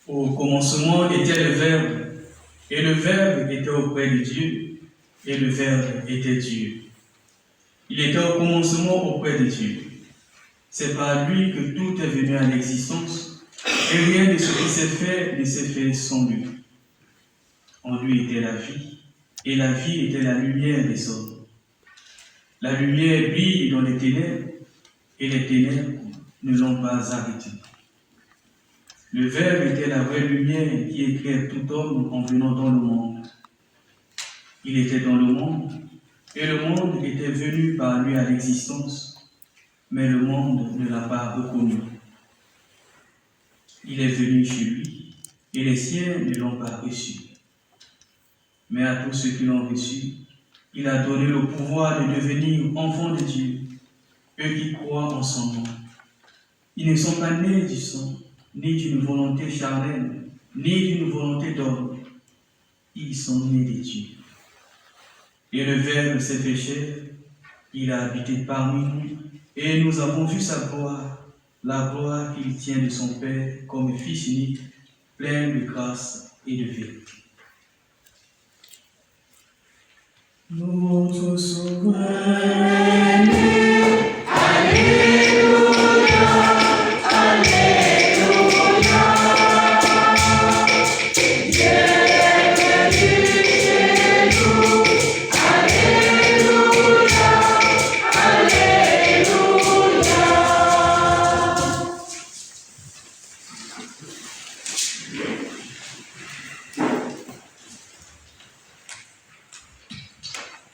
Au commencement était le Verbe, et le Verbe était auprès de Dieu, et le Verbe était Dieu. Il était au commencement auprès de Dieu. C'est par lui que tout est venu à l'existence, et rien de ce qui s'est fait ne s'est fait sans lui. En lui était la vie, et la vie était la lumière des hommes. La lumière brille dans les ténèbres, et les ténèbres ne l'ont pas arrêté. Le Verbe était la vraie lumière qui éclaire tout homme en venant dans le monde. Il était dans le monde, et le monde était venu par lui à l'existence, mais le monde ne l'a pas reconnu. Il est venu chez lui, et les siens ne l'ont pas reçu. Mais à tous ceux qui l'ont reçu, il a donné le pouvoir de devenir enfants de Dieu, eux qui croient en son nom. Ils ne sont pas nés du sang, ni d'une volonté charnelle, ni d'une volonté d'homme. Ils sont nés de Dieu. Et le Verbe s'est fait chair, il a habité parmi nous, et nous avons vu sa gloire, la gloire qu'il tient de son Père comme Fils unique, plein de grâce et de vérité. Notre Sauveur, Alléluia, Alléluia. Dieu est venu chez nous, Alléluia, Alléluia.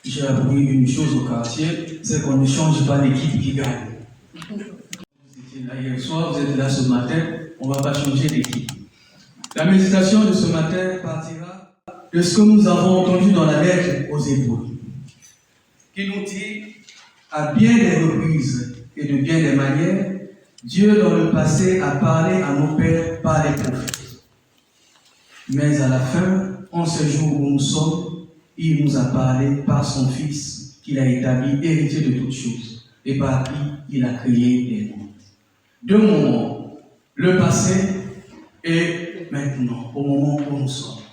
J'ai appris une chose au quartier, c'est qu'on ne change pas l'équipe qui gagne. Vous étiez là hier soir, vous êtes là ce matin, on ne va pas changer d'équipe. La méditation de ce matin partira de ce que nous avons entendu dans la lettre aux Hébreux, qui nous dit, à bien des reprises et de bien des manières, Dieu dans le passé a parlé à nos pères par les prophètes. Mais à la fin, en ce jour où nous sommes, il nous a parlé par son Fils, qu'il a établi héritier de toutes choses, et par qui il a créé les mondes. Deux moments, le passé et maintenant, au moment où nous sommes.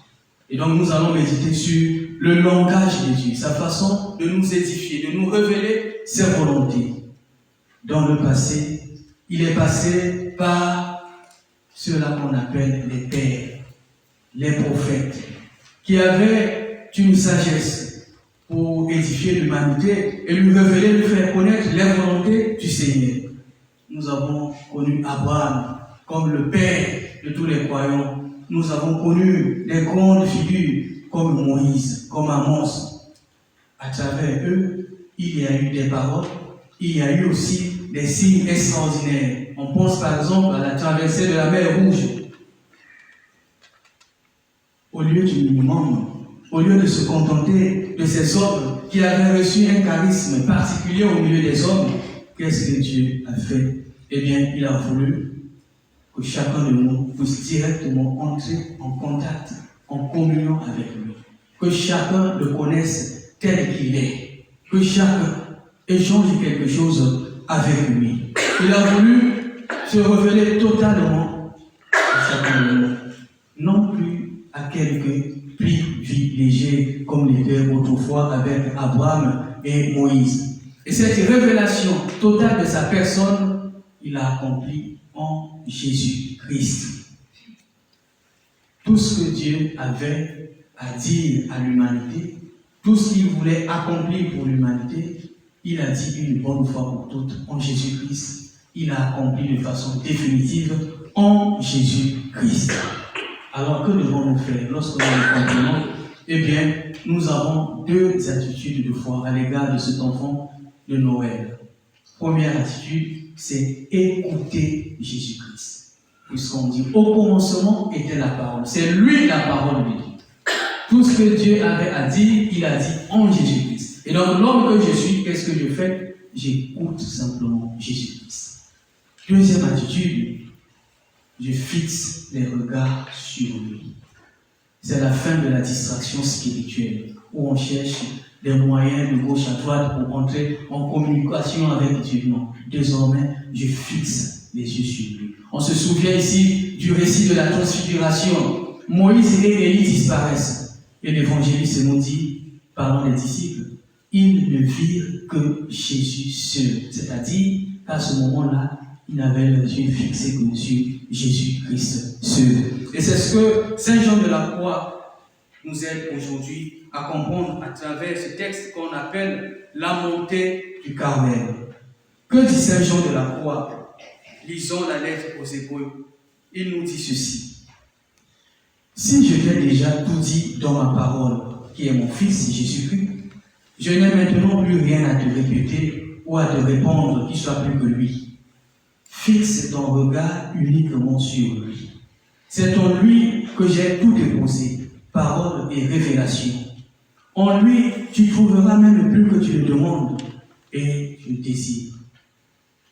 Et donc nous allons méditer sur le langage de Dieu, sa façon de nous édifier, de nous révéler ses volontés. Dans le passé, il est passé par ceux-là qu'on appelle les pères, les prophètes, qui avaient une sagesse pour édifier l'humanité et lui révéler, lui faire connaître les volontés du Seigneur. Nous avons connu Abraham comme le père de tous les croyants. Nous avons connu des grandes figures comme Moïse, comme Amos. À travers eux, il y a eu des paroles, il y a eu aussi des signes extraordinaires. On pense par exemple à la traversée de la mer Rouge. Au lieu du minimum, au lieu de se contenter de ces hommes qui avaient reçu un charisme particulier au milieu des hommes, qu'est-ce que Dieu a fait? Eh bien, il a voulu que chacun de nous puisse directement entrer en contact, en communion avec lui. Que chacun le connaisse tel qu'il est. Que chacun échange quelque chose avec lui. Il a voulu se révéler totalement à chacun de nous. Non plus à quelques privilégiés comme l'était autrefois avec Abraham et Moïse. Et cette révélation totale de sa personne, il l'a accomplie en Jésus-Christ. Tout ce que Dieu avait à dire à l'humanité, tout ce qu'il voulait accomplir pour l'humanité, il a dit une bonne fois pour toutes en Jésus-Christ. Il a accompli de façon définitive en Jésus-Christ. Alors que devons-nous faire lorsque nous le comprenons? Eh bien, nous avons deux attitudes de foi à l'égard de cet enfant de Noël. Première attitude, c'est écouter Jésus-Christ. Puisqu'on dit, au commencement était la parole. C'est lui la parole de Dieu. Tout ce que Dieu avait à dire, il a dit en Jésus-Christ. Et donc, l'homme que je suis, qu'est-ce que je fais? J'écoute simplement Jésus-Christ. Deuxième attitude, je fixe les regards sur lui. C'est la fin de la distraction spirituelle, où on cherche des moyens de gauche à droite pour entrer en communication avec Dieu. Non, désormais, je fixe les yeux sur lui. On se souvient ici du récit de la transfiguration, Moïse et Élie disparaissent. Et l'évangéliste nous dit, parlant des disciples, ils ne virent que Jésus seul. C'est-à-dire qu'à ce moment-là, ils n'avaient les yeux fixés que sur Jésus-Christ seul. Et c'est ce que Saint Jean de la Croix nous aide aujourd'hui à comprendre à travers ce texte qu'on appelle la montée du Carmel. Que dit Saint Jean de la Croix? Lisons la lettre aux Hébreux. Il nous dit ceci. Si je t'ai déjà tout dit dans ma parole, qui est mon Fils Jésus-Christ, je n'ai maintenant plus rien à te répéter ou à te répondre qui soit plus que lui. Fixe ton regard uniquement sur lui. C'est en lui que j'ai tout déposé, parole et révélation. En lui, tu trouveras même plus que tu le demandes et tu le désires.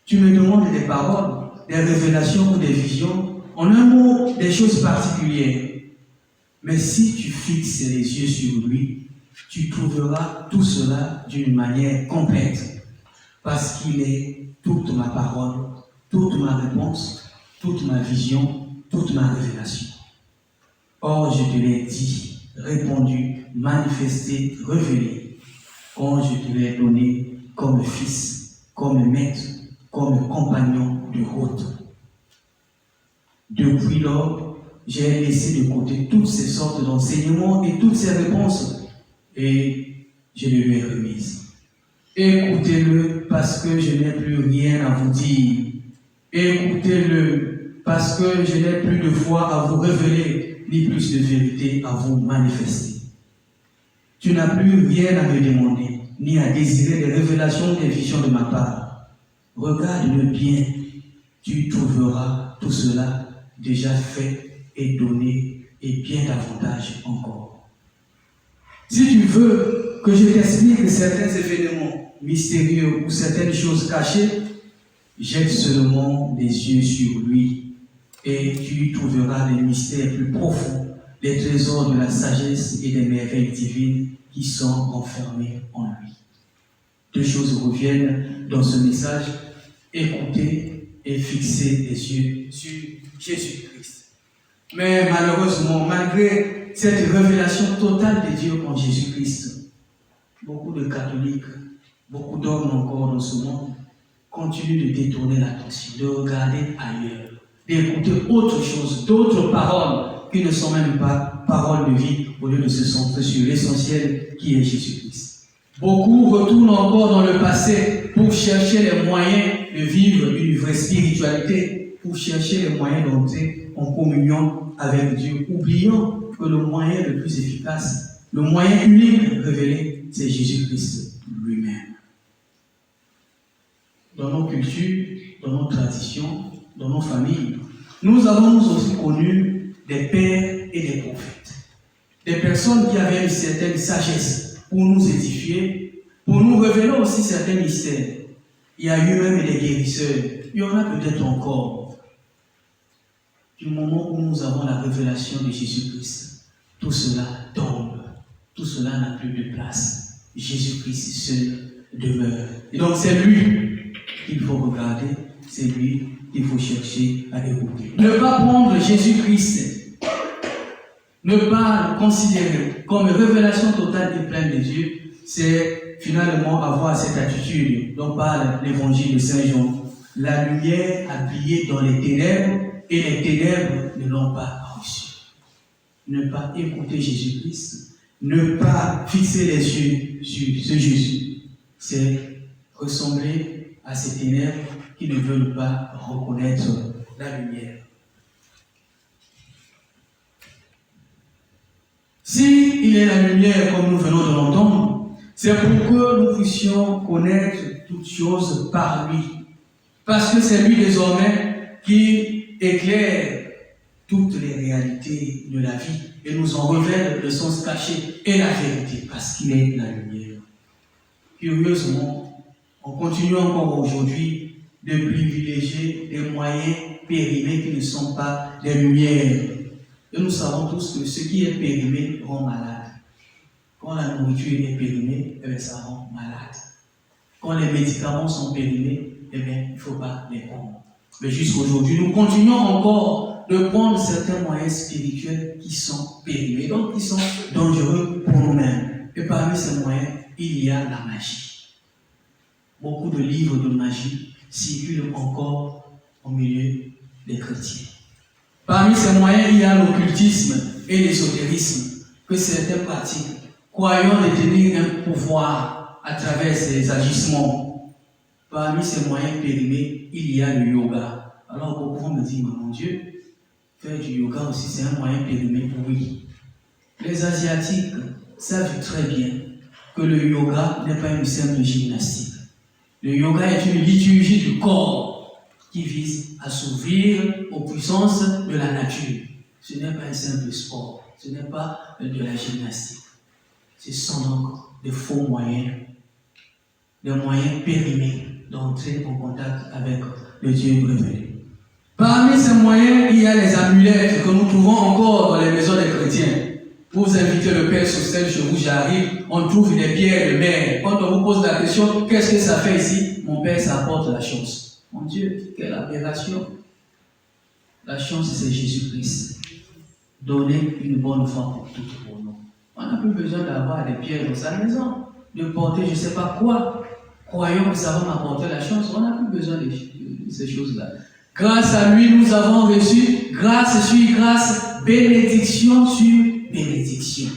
Tu me demandes des paroles, des révélations ou des visions, en un mot, des choses particulières. Mais si tu fixes les yeux sur lui, tu trouveras tout cela d'une manière complète, parce qu'il est toute ma parole, toute ma réponse, toute ma vision, toute ma révélation. Or, je te l'ai dit, répondu, manifesté, révélé, quand je te l'ai donné comme fils, comme maître, comme compagnon de route. Depuis lors, j'ai laissé de côté toutes ces sortes d'enseignements et toutes ces réponses, et je les lui ai remises. Écoutez-le parce que je n'ai plus rien à vous dire. Écoutez-le parce que je n'ai plus de foi à vous révéler, ni plus de vérité à vous manifester. Tu n'as plus rien à me demander, ni à désirer des révélations, des visions de ma part. Regarde-le bien, tu trouveras tout cela déjà fait et donné, et bien davantage encore. Si tu veux que je t'explique certains événements mystérieux ou certaines choses cachées, jette seulement des yeux sur lui et tu y trouveras des mystères plus profonds, des trésors de la sagesse et des merveilles divines qui sont renfermés en lui. Deux choses reviennent dans ce message: écouter et fixer les yeux sur Jésus-Christ. Mais malheureusement, malgré cette révélation totale de Dieu en Jésus-Christ, beaucoup de catholiques, beaucoup d'hommes encore dans ce monde, continuent de détourner l'attention, de regarder ailleurs, d'écouter autre chose, d'autres paroles qui ne sont même pas paroles de vie, au lieu de se centrer sur l'essentiel qui est Jésus-Christ. Beaucoup retournent encore dans le passé pour chercher les moyens de vivre une vraie spiritualité, pour chercher les moyens d'entrer en communion avec Dieu, oubliant que le moyen le plus efficace, le moyen unique révélé, c'est Jésus-Christ lui-même. Dans nos cultures, dans nos traditions, dans nos familles, nous avons aussi connu des pères et des prophètes. Des personnes qui avaient une certaine sagesse pour nous édifier, pour nous révéler aussi certains mystères. Il y a eu même des guérisseurs. Il y en a peut-être encore. Du moment où nous avons la révélation de Jésus-Christ, tout cela tombe. Tout cela n'a plus de place. Jésus-Christ seul demeure. Et donc c'est lui qu'il faut regarder, c'est lui qu'il faut chercher à écouter. Ne pas prendre Jésus-Christ, ne pas le considérer comme révélation totale et pleine de Dieu, c'est finalement avoir cette attitude dont parle l'évangile de Saint Jean. La lumière habillée dans les ténèbres et les ténèbres ne l'ont pas reçu. Ne pas écouter Jésus-Christ, ne pas fixer les yeux sur ce Jésus, c'est ressembler à ces ténèbres qui ne veulent pas reconnaître la lumière. Si il est la lumière, comme nous venons de l'entendre, c'est pour que nous puissions connaître toutes choses par lui. Parce que c'est lui désormais qui éclaire toutes les réalités de la vie et nous en révèle le sens caché et la vérité, parce qu'il est la lumière. Curieusement, on continue encore aujourd'hui de privilégier des moyens périmés qui ne sont pas des lumières. Et nous savons tous que ce qui est périmé rend malade. Quand la nourriture est périmée, ça rend malade. Quand les médicaments sont périmés, il ne faut pas les prendre. Mais jusqu'aujourd'hui, nous continuons encore de prendre certains moyens spirituels qui sont périmés, donc qui sont dangereux pour nous-mêmes. Et parmi ces moyens, il y a la magie. Beaucoup de livres de magie circulent encore au milieu des chrétiens. Parmi ces moyens, il y a l'occultisme et l'ésotérisme que certains pratiquent, croyant détenir un pouvoir à travers ces agissements. Parmi ces moyens périmés, il y a le yoga. Alors beaucoup me disent, mon Dieu, faire du yoga aussi, c'est un moyen périmé. Oui. Les Asiatiques savent très bien que le yoga n'est pas une simple gymnastique. Le yoga est une liturgie du corps qui vise à s'ouvrir aux puissances de la nature. Ce n'est pas un simple sport, ce n'est pas de la gymnastique. Ce sont donc des faux moyens, des moyens périmés d'entrer en contact avec le Dieu révélé. Parmi ces moyens, il y a les amulettes que nous trouvons encore dans les maisons des chrétiens. Vous invitez le Père Saucel chez vous, j'arrive, on trouve des pierres de mer. Quand on vous pose la question, qu'est-ce que ça fait ici? Mon Père, ça apporte la chance. Mon Dieu, quelle aberration! La chance, c'est Jésus-Christ. Donner une bonne fois pour toutes pour nous. On n'a plus besoin d'avoir des pierres dans sa maison, de porter je ne sais pas quoi. Croyons que ça va m'apporter la chance. On n'a plus besoin de ces choses-là. Grâce à lui, nous avons reçu grâce sur grâce, bénédiction sur bénédiction.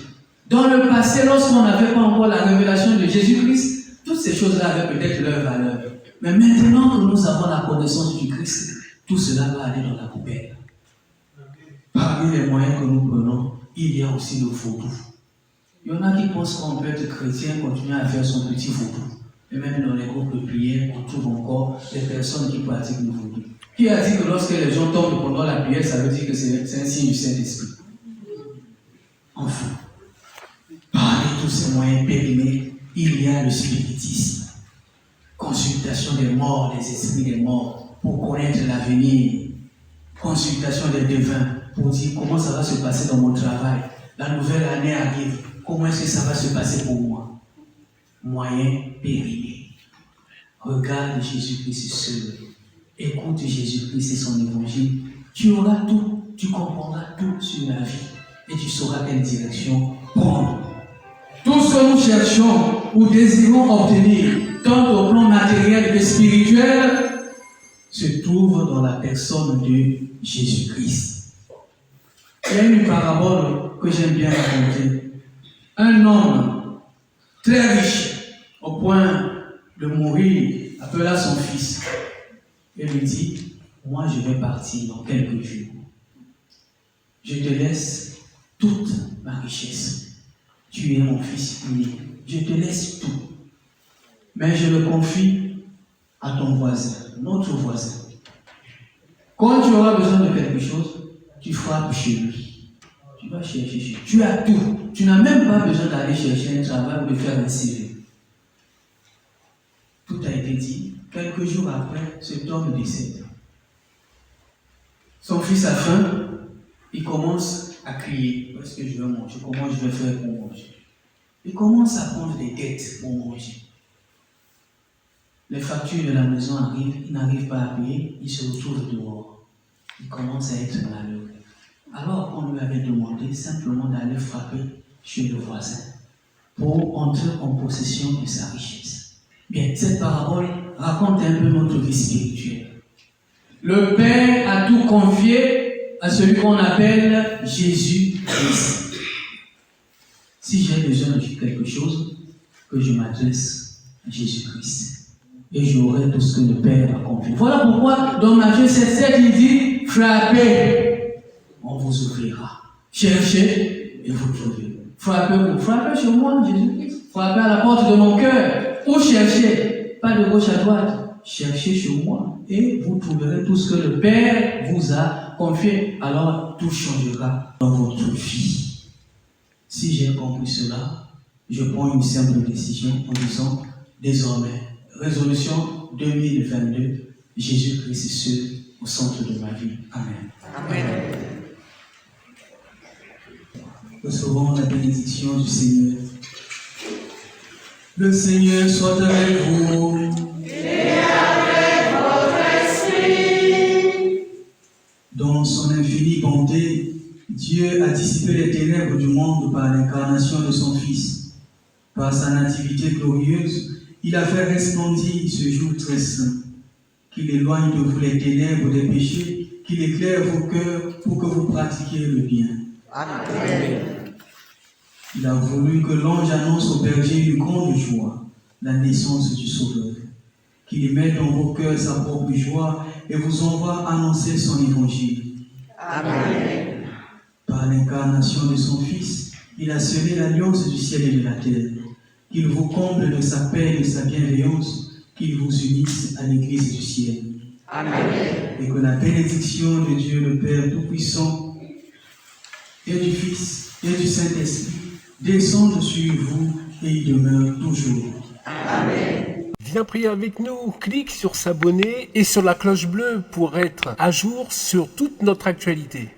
Dans le passé, lorsqu'on n'avait pas encore la révélation de Jésus-Christ, toutes ces choses-là avaient peut-être leur valeur. Mais maintenant que nous avons la connaissance du Christ, tout cela va aller dans la poubelle. Parmi les moyens que nous prenons, il y a aussi le vaudou. Il y en a qui pensent qu'on peut être chrétien, continuer à faire son petit vaudou. Et même dans les groupes de prière, on trouve encore des personnes qui pratiquent le vaudou. Qui a dit que lorsque les gens tombent pendant la prière, ça veut dire que c'est un signe du Saint-Esprit? Enfin, parmi tous ces moyens périmés, il y a le spiritisme. Consultation des morts, des esprits des morts, pour connaître l'avenir. Consultation des devins, pour dire comment ça va se passer dans mon travail. La nouvelle année arrive, comment est-ce que ça va se passer pour moi? Moyen périmé. Regarde Jésus-Christ seul. Écoute Jésus-Christ et son évangile. Tu auras tout, tu comprendras tout sur la vie. Et tu sauras quelle direction prendre. Tout ce que nous cherchons ou désirons obtenir, tant au plan matériel que spirituel, se trouve dans la personne de Jésus-Christ. Il y a une parabole que j'aime bien raconter. Un homme très riche, au point de mourir, appela son fils et lui dit, moi je vais partir dans quelques jours. Je te laisse toute ma richesse. Tu es mon fils unique. Je te laisse tout. Mais je le confie à ton voisin, notre voisin. Quand tu auras besoin de quelque chose, tu frappes chez lui. Tu vas chercher chez lui. Tu as tout. Tu n'as même pas besoin d'aller chercher un travail ou de faire un CV. Tout a été dit. Quelques jours après, cet homme décède. Son fils a faim. Il commence à crier. Où est-ce que je vais manger? Comment je vais faire pour manger? Il commence à prendre des dettes pour manger. Les factures de la maison arrivent, il n'arrive pas à payer, il se retrouve dehors. Il commence à être malheureux. Alors qu'on lui avait demandé simplement d'aller frapper chez le voisin pour entrer en possession de sa richesse. Bien, cette parabole raconte un peu notre vie spirituelle. Le Père a tout confié à celui qu'on appelle Jésus-Christ. Si j'ai besoin de quelque chose, que je m'adresse à Jésus-Christ. Et j'aurai tout ce que le Père a confié. Voilà pourquoi dans Matthieu 7, il dit, frappez, on vous ouvrira. Cherchez et vous trouverez. Frappez sur moi, Jésus-Christ. Frappez à la porte de mon cœur. Ou cherchez, pas de gauche à droite. Cherchez sur moi et vous trouverez tout ce que le Père vous a confié. Alors tout changera dans votre vie. Si j'ai compris cela, je prends une simple décision en disant, désormais, résolution 2022, Jésus-Christ seul au centre de ma vie. Amen. Amen. Recevons la bénédiction du Seigneur. Le Seigneur soit avec vous. Et avec votre esprit. Dans son infinité Dieu a dissipé les ténèbres du monde par l'incarnation de son Fils. Par sa nativité glorieuse, il a fait resplendir ce jour très saint, qu'il éloigne de vous les ténèbres des péchés, qu'il éclaire vos cœurs pour que vous pratiquiez le bien. Amen. Il a voulu que l'ange annonce au berger une grande joie, la naissance du Sauveur, qu'il mette dans vos cœurs sa propre joie et vous envoie annoncer son évangile. Amen. Par l'incarnation de son Fils, il a scellé l'alliance du ciel et de la terre. Qu'il vous comble de sa paix et de sa bienveillance, qu'il vous unisse à l'Église du ciel. Amen. Et que la bénédiction de Dieu le Père Tout-Puissant et du Fils et du Saint-Esprit descende sur vous et y demeure toujours. Amen. Viens prier avec nous, clique sur s'abonner et sur la cloche bleue pour être à jour sur toute notre actualité.